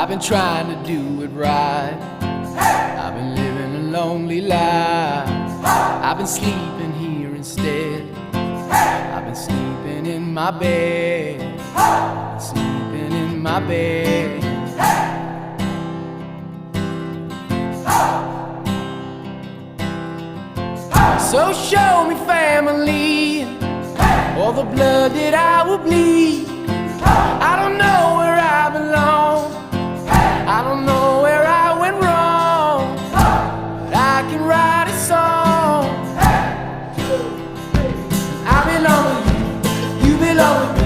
I've been trying to do it right. I've been living a lonely life. I've been sleeping here instead. I've been sleeping in my bed. Sleeping in my bed. So show me family, all the blood that I will bleed. I don't know where I belong. I don't know where I went wrong, but I can write a song. I belong with you, you belong with me.